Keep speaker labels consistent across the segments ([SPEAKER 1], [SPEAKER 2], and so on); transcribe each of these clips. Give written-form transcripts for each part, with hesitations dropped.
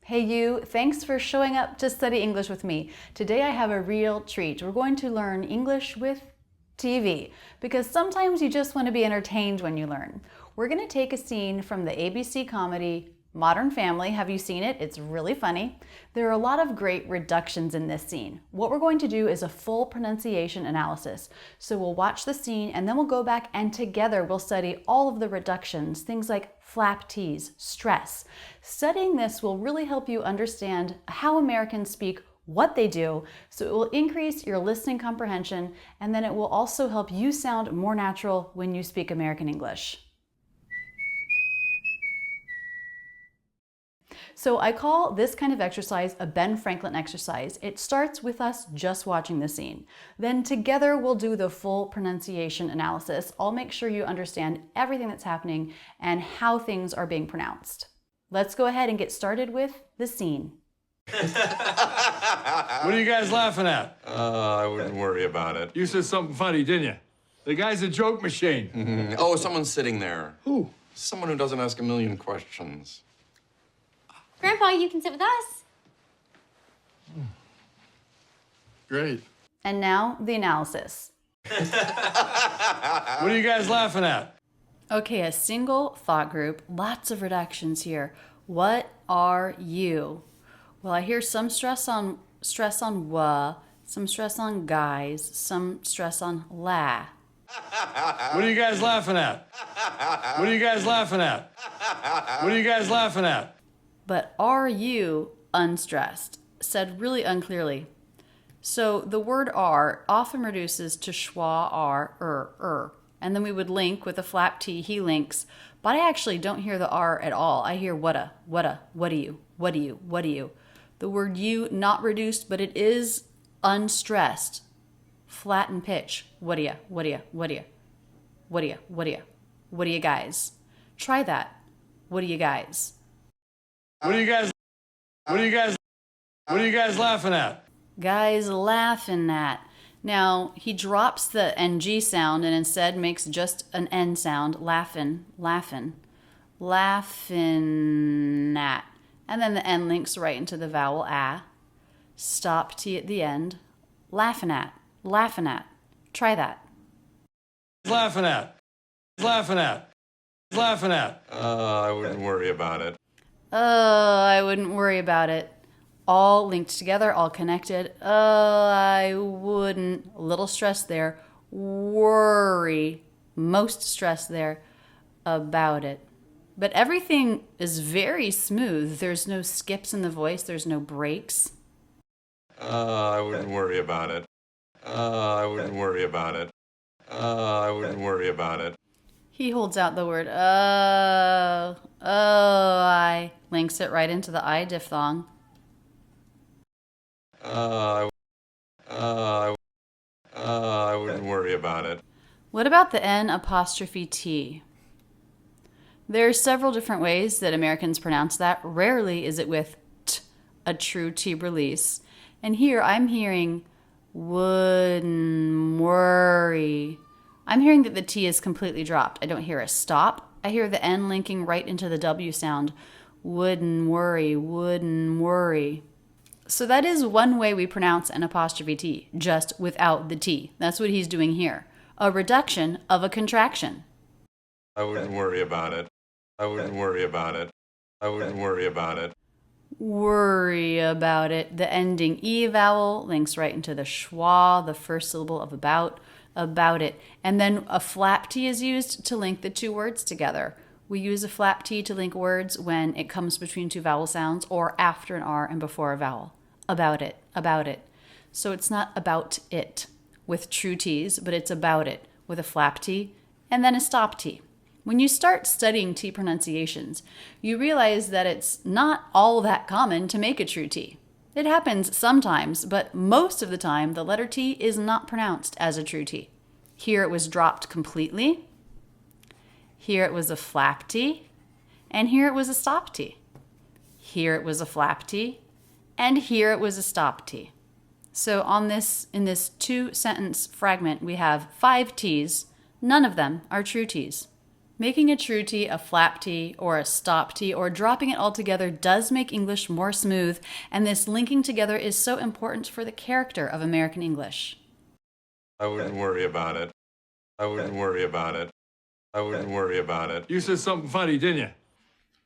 [SPEAKER 1] Hey you, thanks for showing up to study English with me. Today I have a real treat. We're going to learn English with TV because sometimes you just want to be entertained when you learn. We're going to take a scene from the ABC comedy Modern Family. Have you seen it? It's really funny. There are a lot of great reductions in this scene. What we're going to do is a full pronunciation analysis. So we'll watch the scene and then we'll go back and together we'll study all of the reductions, things like flap T's, stress. Studying this will really help you understand how Americans speak, what they do, so it will increase your listening comprehension and then it will also help you sound more natural when you speak American English. So I call this kind of exercise a Ben Franklin exercise. It starts with us just watching the scene. Then together we'll do the full pronunciation analysis. I'll make sure you understand everything that's happening and how things are being pronounced. Let's go ahead and get started with the scene.
[SPEAKER 2] What are you guys laughing at?
[SPEAKER 3] I wouldn't worry about it.
[SPEAKER 2] You said something funny, didn't you? The guy's a joke machine.
[SPEAKER 3] Oh, someone's sitting there.
[SPEAKER 2] Who?
[SPEAKER 3] Someone who doesn't ask a million questions.
[SPEAKER 4] Grandpa, you can sit with us.
[SPEAKER 2] Great.
[SPEAKER 1] And now the analysis.
[SPEAKER 2] What are you guys laughing at?
[SPEAKER 1] Okay, a single thought group, lots of reductions here. What are you? Well, I hear some stress on wa, some stress on guys, some stress on la.
[SPEAKER 2] What are you guys laughing at? What are you guys laughing at? What are you guys laughing at?
[SPEAKER 1] But are you unstressed? Said really unclearly. So the word are often reduces to schwa, r, and then we would link with a flap T, he links, but I actually don't hear the R at all. I hear whata, what do you, what do you, what do you. The word you not reduced, but it is unstressed. Flat in pitch. What do you, what do you, what do you, what do you, what do you, what do you guys? Try that. What do you guys?
[SPEAKER 2] What are you guys laughing at?
[SPEAKER 1] Guys laughing at. Now, he drops the NG sound and instead makes just an N sound, laughing at. And then the N links right into the vowel a. Stop T at the end. Laughing at. Try that.
[SPEAKER 2] Laughing at.
[SPEAKER 3] I wouldn't worry about it.
[SPEAKER 1] I wouldn't worry about it. All linked together, all connected. I wouldn't. A little stress there. Worry. Most stress there about it. But everything is very smooth. There's no skips in the voice. There's no breaks.
[SPEAKER 3] I wouldn't worry about it. I wouldn't worry about it. I wouldn't worry about it.
[SPEAKER 1] He holds out the word I, links it right into the I diphthong.
[SPEAKER 3] I wouldn't worry about it.
[SPEAKER 1] What about the N apostrophe T? There are several different ways that Americans pronounce that. Rarely is it with T, a true T release. And here I'm hearing wouldn't worry. I'm hearing that the T is completely dropped. I don't hear a stop. I hear the N linking right into the W sound. Wouldn't worry. So that is one way we pronounce an apostrophe T, just without the T. That's what he's doing here. A reduction of a contraction.
[SPEAKER 3] I wouldn't worry about it. I wouldn't worry about it. I wouldn't worry about it.
[SPEAKER 1] Worry about it. The ending E vowel links right into the schwa, the first syllable of about it. And then a flap T is used to link the two words together. We use a flap T to link words when it comes between two vowel sounds or after an R and before a vowel. About it. So it's not about it with true T's, but it's about it with a flap T and then a stop T. When you start studying T pronunciations, you realize that it's not all that common to make a true T. It happens sometimes, but most of the time, the letter T is not pronounced as a true T. Here it was dropped completely. Here it was a flap T. And here it was a stop T. Here it was a flap T. And here it was a stop T. So in this two-sentence fragment, we have 5 T's. None of them are true T's. Making a true T a flap T or a stop T or dropping it altogether does make English more smooth, and this linking together is so important for the character of American English.
[SPEAKER 3] I wouldn't worry about it. I wouldn't worry about it. I wouldn't worry about it.
[SPEAKER 2] You said something funny, didn't you?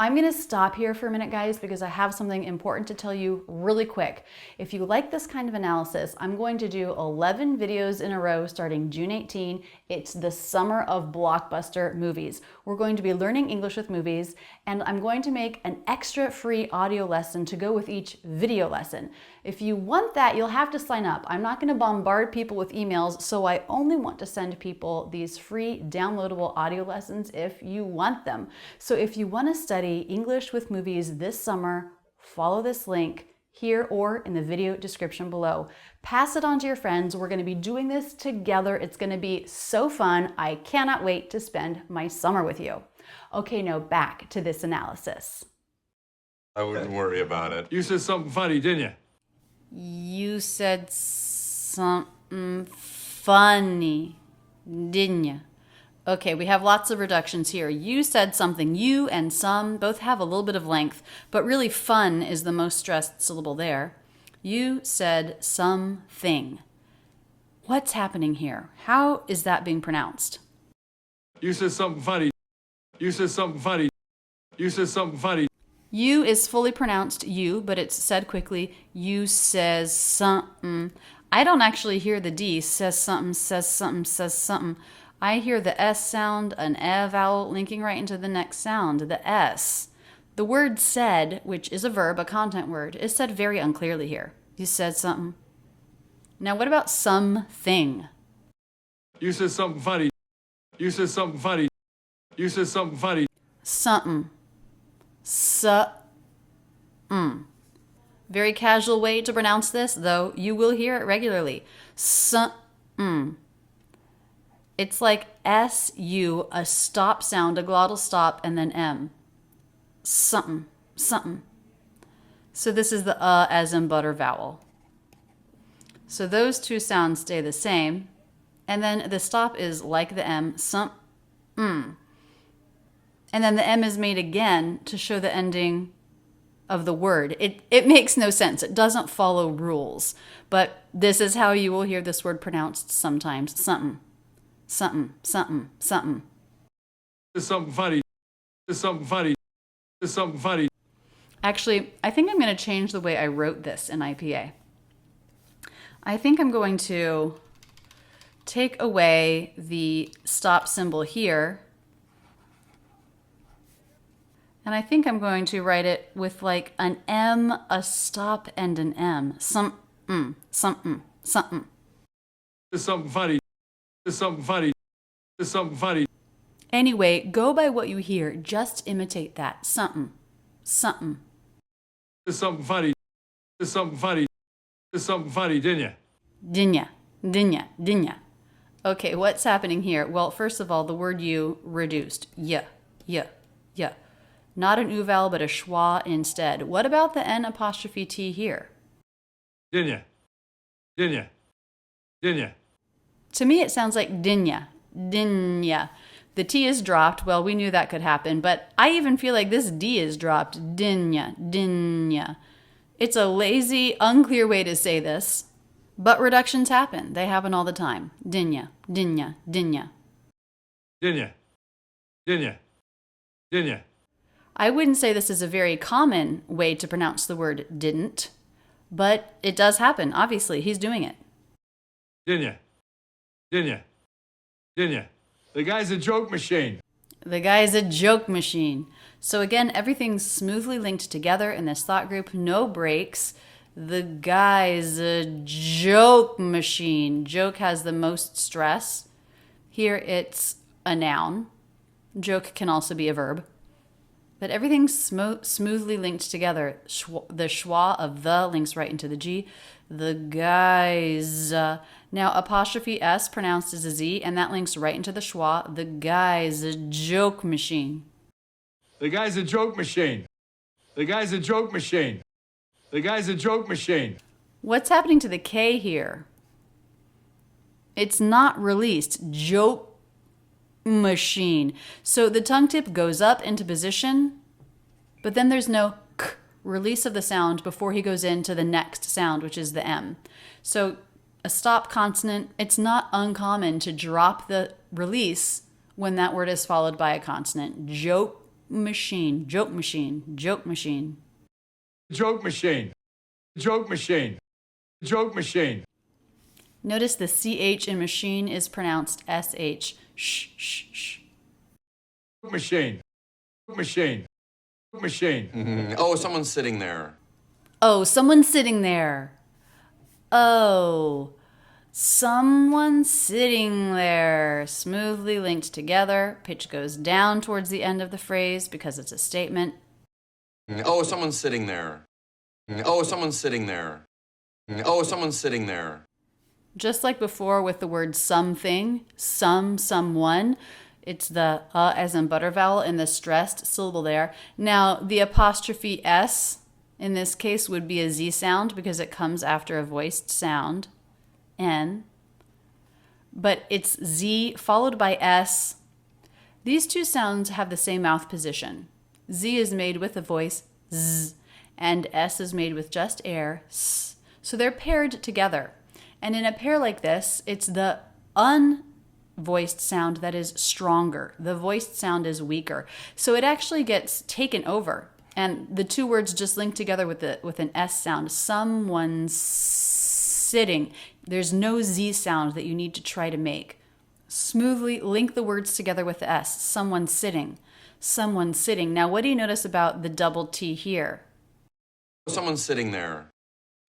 [SPEAKER 1] I'm going to stop here for a minute, guys, because I have something important to tell you really quick. If you like this kind of analysis, I'm going to do 11 videos in a row starting June 18. It's the summer of blockbuster movies. We're going to be learning English with movies, and I'm going to make an extra free audio lesson to go with each video lesson. If you want that, you'll have to sign up. I'm not going to bombard people with emails, so I only want to send people these free downloadable audio lessons if you want them. So if you want to study English with movies this summer, follow this link here or in the video description below. Pass it on to your friends. We're going to be doing this together. It's going to be so fun. I cannot wait to spend my summer with you. Okay, now back to this analysis.
[SPEAKER 3] I wouldn't worry about it.
[SPEAKER 2] You said something funny, didn't you?
[SPEAKER 1] You said something funny, didn't you? Okay, we have lots of reductions here. You said something. You and some both have a little bit of length, but really fun is the most stressed syllable there. You said something. What's happening here? How is that being pronounced?
[SPEAKER 2] You said something funny. You said something funny. You said something funny.
[SPEAKER 1] You is fully pronounced you, but it's said quickly. You says something. I don't actually hear the D. Says something, says something, says something. I hear the S sound, an E vowel linking right into the next sound, the S. The word said, which is a verb, a content word, is said very unclearly here. You said something. Now what about something?
[SPEAKER 2] You said something funny. You said something funny. You said something funny.
[SPEAKER 1] Something. Very casual way to pronounce this, though you will hear it regularly. It's like S-U, a stop sound, a glottal stop, and then M. Something, something. So this is the as in butter vowel. So those two sounds stay the same. And then the stop is like the M, And then the M is made again to show the ending of the word. It makes no sense. It doesn't follow rules. But this is how you will hear this word pronounced sometimes. Something. Something, something, something.
[SPEAKER 2] There's something funny. There's something funny. There's something funny.
[SPEAKER 1] Actually, I think I'm going to change the way I wrote this in IPA. I think I'm going to take away the stop symbol here. And I think I'm going to write it with like an M, a stop, and an M. Something, something, something.
[SPEAKER 2] There's something funny. There's something funny. There's something funny.
[SPEAKER 1] Anyway, go by what you hear. Just imitate that. Something, something.
[SPEAKER 2] There's something funny. There's something funny. There's something funny, didn't you?
[SPEAKER 1] Dinya, dinya, dinya. Okay, what's happening here? Well, first of all, the word you reduced. Yeah. Not an U vowel, but a schwa instead. What about the N apostrophe T here?
[SPEAKER 2] Dinya. Dinya. Dinya.
[SPEAKER 1] To me, it sounds like dinya. Dinya. The T is dropped. Well, we knew that could happen, but I even feel like this D is dropped. Dinya. Dinya. It's a lazy, unclear way to say this, but reductions happen. They happen all the time. Dinya. Dinya. Dinya.
[SPEAKER 2] Dinya. Dinya. Dinya.
[SPEAKER 1] I wouldn't say this is a very common way to pronounce the word didn't, but it does happen. Obviously, he's doing it.
[SPEAKER 2] Dinya. Dinya. Dinya. The guy's a joke machine.
[SPEAKER 1] The guy's a joke machine. So again, everything's smoothly linked together in this thought group. No breaks. The guy's a joke machine. Joke has the most stress. Here it's a noun. Joke can also be a verb. But everything's smoothly linked together. The schwa of the links right into the G. The guy's. Now, apostrophe S pronounced as a Z, and that links right into the schwa. The guy's a joke machine.
[SPEAKER 2] The guy's a joke machine. The guy's a joke machine. The guy's a joke machine.
[SPEAKER 1] What's happening to the K here? It's not released. Joke machine. So the tongue tip goes up into position, but then there's no k release of the sound before he goes into the next sound, which is the M. So a stop consonant, it's not uncommon to drop the release when that word is followed by a consonant. Joke machine, joke machine, joke machine.
[SPEAKER 2] Joke machine. Joke machine. Joke machine.
[SPEAKER 1] Notice the CH in machine is pronounced SH. Shh, shh, shh.
[SPEAKER 2] Machine. Machine. Machine.
[SPEAKER 3] Oh, someone's sitting there.
[SPEAKER 1] Oh, someone's sitting there. Oh, someone's sitting there. Smoothly linked together. Pitch goes down towards the end of the phrase because it's a statement.
[SPEAKER 3] Oh, someone's sitting there. Oh, someone's sitting there. Oh, someone's sitting there.
[SPEAKER 1] Just like before with the word something, someone, it's the as in butter vowel in the stressed syllable there. Now, the apostrophe S in this case would be a Z sound because it comes after a voiced sound, N. But it's Z followed by S. These two sounds have the same mouth position. Z is made with the voice Z, and S is made with just air, S. So they're paired together. And in a pair like this, it's the unvoiced sound that is stronger. The voiced sound is weaker. So it actually gets taken over. And the two words just link together with an S sound. Someone's sitting. There's no Z sound that you need to try to make. Smoothly link the words together with the S. Someone's sitting. Someone's sitting. Now, what do you notice about the double T here?
[SPEAKER 3] Someone's sitting there.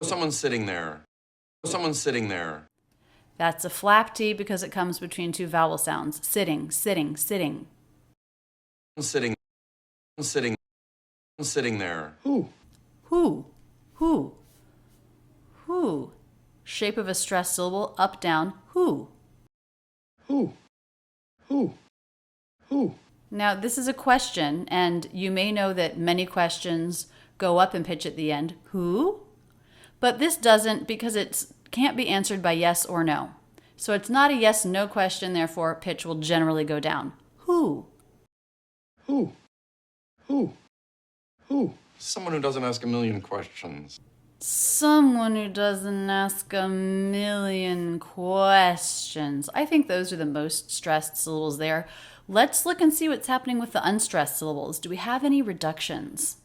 [SPEAKER 3] Someone's sitting there. Someone's sitting there.
[SPEAKER 1] That's a flap T because it comes between two vowel sounds. Sitting, sitting, sitting.
[SPEAKER 3] Sitting, sitting, sitting there.
[SPEAKER 2] Who?
[SPEAKER 1] Who? Who? Who? Shape of a stressed syllable, up, down, who?
[SPEAKER 2] Who? Who? Who?
[SPEAKER 1] Now, this is a question, and you may know that many questions go up in pitch at the end. Who? But this doesn't because it can't be answered by yes or no. So it's not a yes-no question, therefore pitch will generally go down. Who?
[SPEAKER 2] Who? Who? Who?
[SPEAKER 3] Someone who doesn't ask a million questions.
[SPEAKER 1] Someone who doesn't ask a million questions. I think those are the most stressed syllables there. Let's look and see what's happening with the unstressed syllables. Do we have any reductions?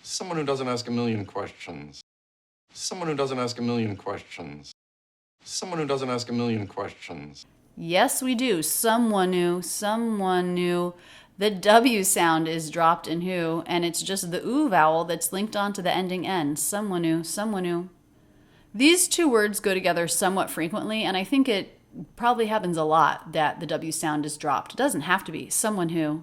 [SPEAKER 3] Someone who doesn't ask a million questions. Someone who doesn't ask a million questions. Someone who doesn't ask a million questions.
[SPEAKER 1] Yes, we do. Someone who. The W sound is dropped in who, and it's just the oo vowel that's linked onto the ending N. Someone who. These two words go together somewhat frequently, and I think it probably happens a lot that the W sound is dropped. It doesn't have to be someone who.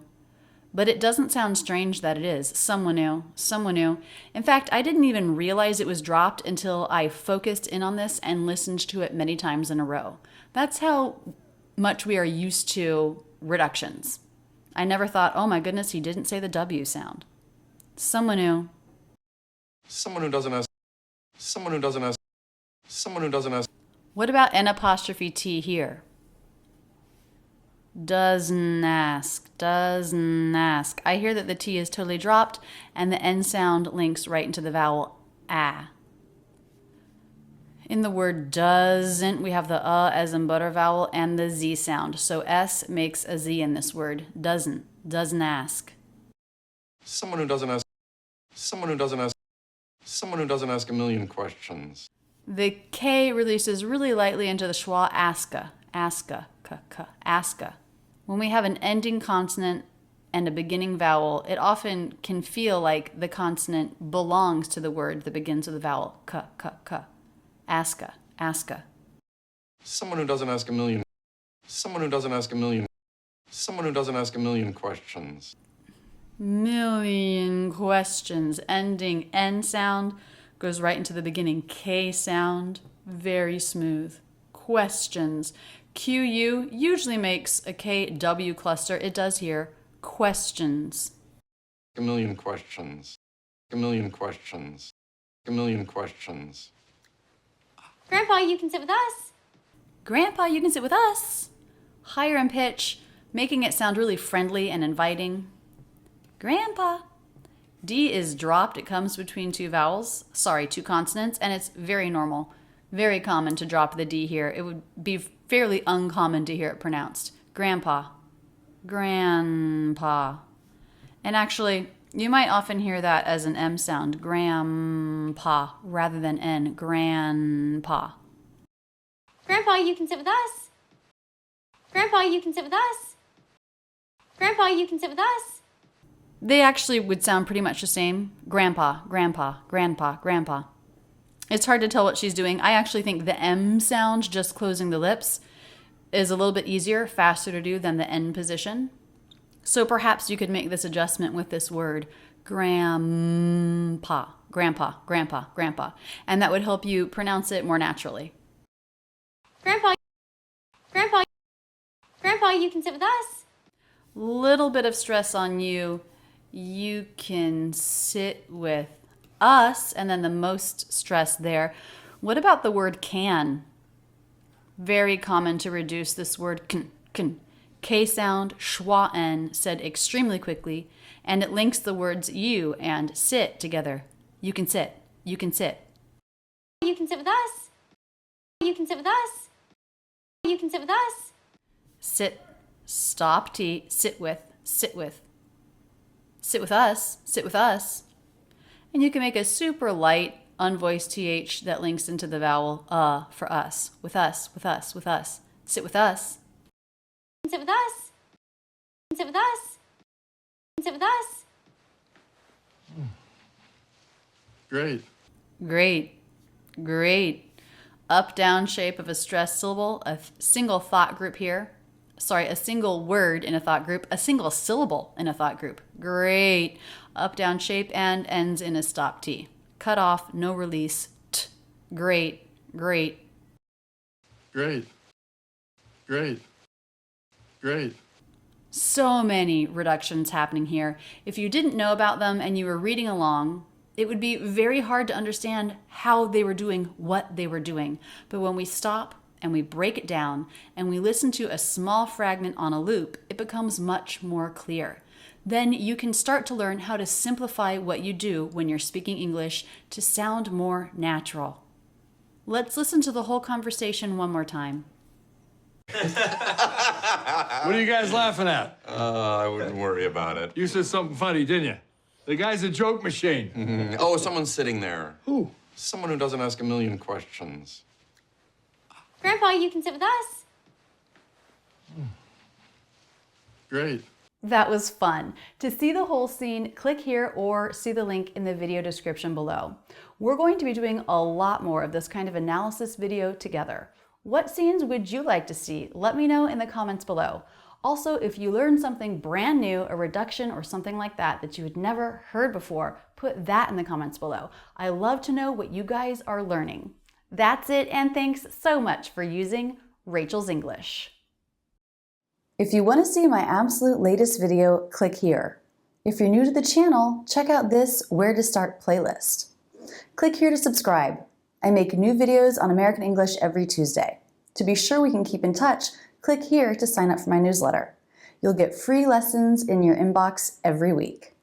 [SPEAKER 1] But it doesn't sound strange that it is. Someone who. In fact, I didn't even realize it was dropped until I focused in on this and listened to it many times in a row. That's how much we are used to reductions. I never thought, oh my goodness, he didn't say the W sound. Someone who.
[SPEAKER 3] Someone who doesn't ask. Someone who doesn't ask. Someone who doesn't ask.
[SPEAKER 1] What about N apostrophe T here? Doesn't ask, doesn't ask. I hear that the T is totally dropped and the N sound links right into the vowel A. In the word doesn't, we have the as in butter vowel and the Z sound. So S makes a Z in this word. Doesn't ask.
[SPEAKER 3] Someone who doesn't ask. Someone who doesn't ask. Someone who doesn't ask a million questions.
[SPEAKER 1] The K releases really lightly into the schwa aska, aska. When we have an ending consonant and a beginning vowel, it often can feel like the consonant belongs to the word that begins with the vowel k. Aska.
[SPEAKER 3] Someone who doesn't ask a million. Someone who doesn't ask a million. Someone who doesn't ask a million questions.
[SPEAKER 1] Million questions. Ending N sound goes right into the beginning K sound. Very smooth. Questions. QU usually makes a KW cluster. It does here. Questions.
[SPEAKER 3] A million questions. A million questions. A million questions.
[SPEAKER 4] Grandpa, you can sit with us.
[SPEAKER 1] Grandpa, you can sit with us. Higher in pitch. making it sound really friendly and inviting. Grandpa. D is dropped. It comes between two consonants, and it's very normal. Very common to drop the D here. It would be fairly uncommon to hear it pronounced. Grandpa. Grandpa. And actually, you might often hear that as an M sound, grandpa, rather than N, grandpa.
[SPEAKER 4] Grandpa, you can sit with us. Grandpa, you can sit with us. Grandpa, you can sit with us.
[SPEAKER 1] They actually would sound pretty much the same. Grandpa, grandpa, grandpa, grandpa. It's hard to tell what she's doing. I actually think the M sound, just closing the lips, is a little bit easier, faster to do than the N position. So perhaps you could make this adjustment with this word, grandpa, grandpa, grandpa, grandpa. And that would help you pronounce it more naturally.
[SPEAKER 4] Grandpa, Grandpa, Grandpa, you can sit with us.
[SPEAKER 1] Little bit of stress on you. You can sit with us, and then the most stress there. What about the word can? Very common to reduce this word can. K sound, schwa n, said extremely quickly, and it links the words you and sit together. You can sit. You can sit.
[SPEAKER 4] You can sit with us. You can sit with us. You can sit with us.
[SPEAKER 1] Sit, stop T, sit with, sit with. Sit with us, sit with us. And you can make a super light, unvoiced TH that links into the vowel for us. With us, with us, with us. Sit with us.
[SPEAKER 4] Sit with us. Sit with us. Sit with us.
[SPEAKER 3] Great.
[SPEAKER 1] Great, great. Up, down shape of a stressed syllable, a single thought group here. Sorry, a single word in a thought group, a single syllable in a thought group. Great. Up, down shape and ends in a stop T. Cut off, no release, T. Great, great.
[SPEAKER 3] Great. Great. Great.
[SPEAKER 1] So many reductions happening here. If you didn't know about them and you were reading along, it would be very hard to understand how they were doing what they were doing. But when we stop and we break it down and we listen to a small fragment on a loop, it becomes much more clear. Then you can start to learn how to simplify what you do when you're speaking English to sound more natural. Let's listen to the whole conversation one more time.
[SPEAKER 2] What are you guys laughing at?
[SPEAKER 3] I wouldn't worry about it.
[SPEAKER 2] You said something funny, didn't you? The guy's a joke machine.
[SPEAKER 3] Mm-hmm. Oh, someone's sitting there.
[SPEAKER 2] Who?
[SPEAKER 3] Someone who doesn't ask a million questions.
[SPEAKER 4] Grandpa, you can sit with us.
[SPEAKER 3] Great.
[SPEAKER 1] That was fun. To see the whole scene, click here or see the link in the video description below. We're going to be doing a lot more of this kind of analysis video together. What scenes would you like to see? Let me know in the comments below. Also, if you learned something brand new, a reduction or something like that that you had never heard before, put that in the comments below. I love to know what you guys are learning. That's it, and thanks so much for using Rachel's English. If you want to see my absolute latest video, click here. If you're new to the channel, check out this Where to Start playlist. Click here to subscribe. I make new videos on American English every Tuesday. To be sure we can keep in touch, click here to sign up for my newsletter. You'll get free lessons in your inbox every week.